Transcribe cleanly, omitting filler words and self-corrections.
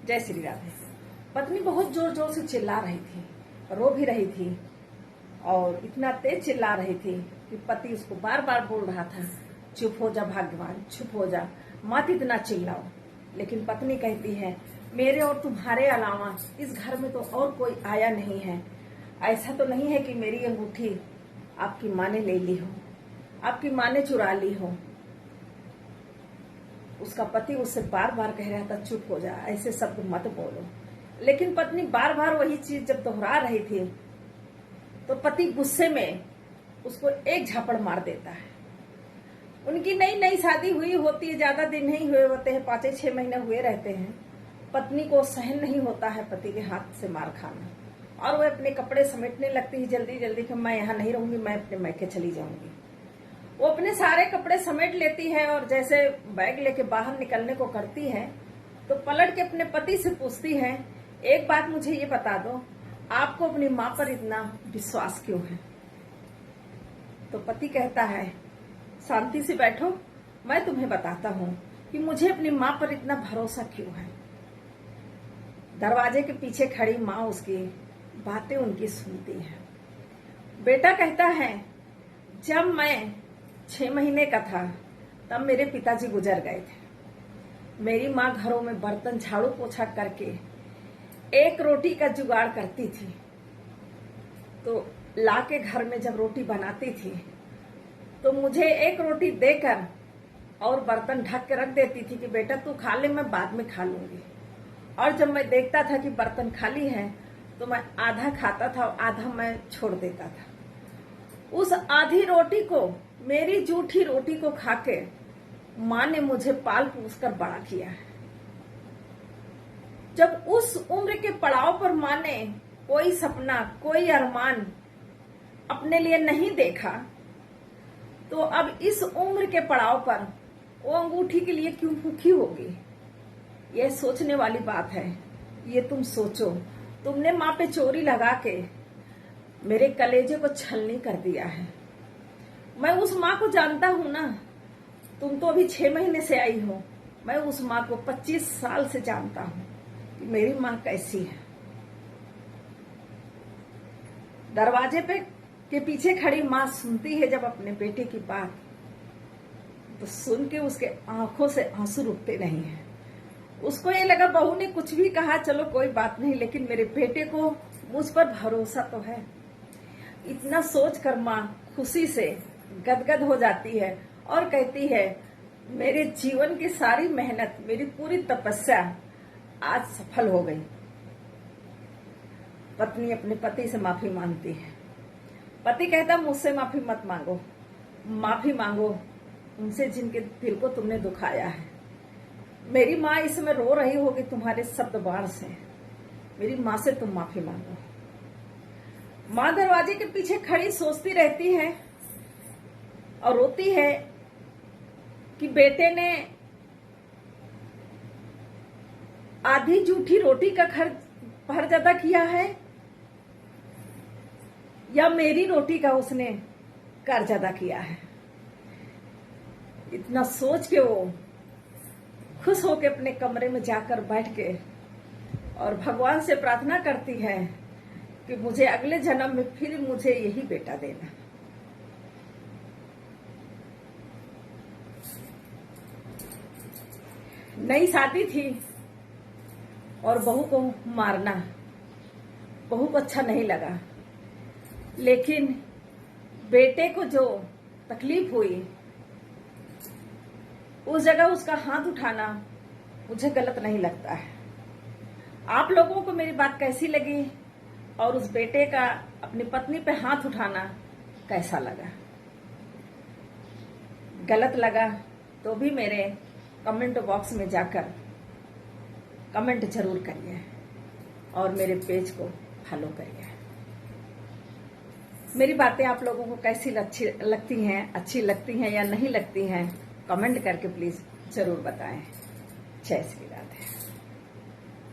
जय श्री राधे। पत्नी बहुत जोर जोर से चिल्ला रही थी, रो भी रही थी और इतना तेज चिल्ला रही थी कि पति उसको बार बार बोल रहा था, चुप हो जा भाग्यवान, चुप हो जा, मत इतना चिल्लाओ। लेकिन पत्नी कहती है, मेरे और तुम्हारे अलावा इस घर में तो और कोई आया नहीं है। ऐसा तो नहीं है कि मेरी अंगूठी आपकी माँ ने ले ली हो, आपकी माँ ने चुरा ली हो। उसका पति उससे बार बार कह रहा था, चुप हो जा, ऐसे शब्द मत बोलो। लेकिन पत्नी बार बार वही चीज जब दोहरा रही थी तो पति गुस्से में उसको एक झापड़ मार देता है। उनकी नई नई शादी हुई होती है, ज्यादा दिन नहीं हुए होते हैं, 5-6 महीने हुए रहते हैं। पत्नी को सहन नहीं होता है पति के हाथ से मार खाना और वह अपने कपड़े समेटने लगती है जल्दी जल्दी कि मैं यहाँ नहीं रहूंगी, मैं अपने मैके चली जाऊंगी। वो अपने सारे कपड़े समेट लेती है और जैसे बैग लेके बाहर निकलने को करती है तो पलट के अपने पति से पूछती है, एक बात मुझे ये बता दो, आपको अपनी माँ पर इतना विश्वास क्यों है? तो पति कहता है, शांति से बैठो, मैं तुम्हें बताता हूँ कि मुझे अपनी माँ पर इतना भरोसा क्यों है। दरवाजे के पीछे खड़ी माँ उसकी बातें उनकी सुनती है। बेटा कहता है, जब मैं 6 महीने का था तब मेरे पिताजी गुजर गए थे। मेरी माँ घरों में बर्तन झाड़ू पोछा करके एक रोटी का जुगाड़ करती थी, तो लाके घर में जब रोटी बनाती थी तो मुझे एक रोटी देकर और बर्तन ढक के रख देती थी कि बेटा तू खा ले, मैं बाद में खा लूंगी। और जब मैं देखता था कि बर्तन खाली है तो मैं आधा खाता था और आधा मैं छोड़ देता था। उस आधी रोटी को, मेरी जूठी रोटी को खाके माँ ने मुझे पाल पोस कर बड़ा किया है। जब उस उम्र के पड़ाव पर माँ ने कोई सपना, कोई अरमान अपने लिए नहीं देखा, तो अब इस उम्र के पड़ाव पर वो अंगूठी के लिए क्यों भूखी होगी? यह सोचने वाली बात है। ये तुम सोचो, तुमने माँ पे चोरी लगा के मेरे कलेजे को छलनी कर दिया है। मैं उस माँ को जानता हूं ना, तुम तो अभी 6 महीने से आई हो। मैं उस माँ को 25 साल से जानता हूं कि मेरी माँ कैसी है। दरवाजे पे के पीछे खड़ी माँ सुनती है जब अपने बेटे की बात, तो सुन के उसके आंखों से आंसू रुकते नहीं है। उसको ये लगा बहू ने कुछ भी कहा, चलो कोई बात नहीं, लेकिन मेरे बेटे को मुझ पर भरोसा तो है। इतना सोच कर माँ खुशी से गदगद हो जाती है और कहती है, मेरे जीवन की सारी मेहनत, मेरी पूरी तपस्या आज सफल हो गई। पत्नी अपने पति से माफी मांगती है। पति कहता, मुझसे माफी मत मांगो, माफी मांगो उनसे जिनके दिल को तुमने दुखाया है। मेरी माँ इस समय रो रही होगी तुम्हारे शब्द बाण से, मेरी माँ से तुम माफी मांगो। माँ दरवाजे के पीछे खड़ी सोचती रहती है और रोती है कि बेटे ने आधी जूठी रोटी का खर्च ज्यादा किया है या मेरी रोटी का उसने कर्ज अदा किया है। इतना सोच के वो खुश होकर अपने कमरे में जाकर बैठ के और भगवान से प्रार्थना करती है कि मुझे अगले जन्म में फिर मुझे यही बेटा देना। नई शादी थी और बहू को मारना बहू को अच्छा नहीं लगा, लेकिन बेटे को जो तकलीफ हुई उस जगह उसका हाथ उठाना मुझे गलत नहीं लगता है। आप लोगों को मेरी बात कैसी लगी और उस बेटे का अपनी पत्नी पे हाथ उठाना कैसा लगा? गलत लगा तो भी मेरे कमेंट बॉक्स में जाकर कमेंट जरूर करिए और मेरे पेज को फॉलो करिए। मेरी बातें आप लोगों को कैसी लगती हैं, अच्छी लगती हैं या नहीं लगती हैं, कमेंट करके प्लीज जरूर बताएं। जय श्री राधे।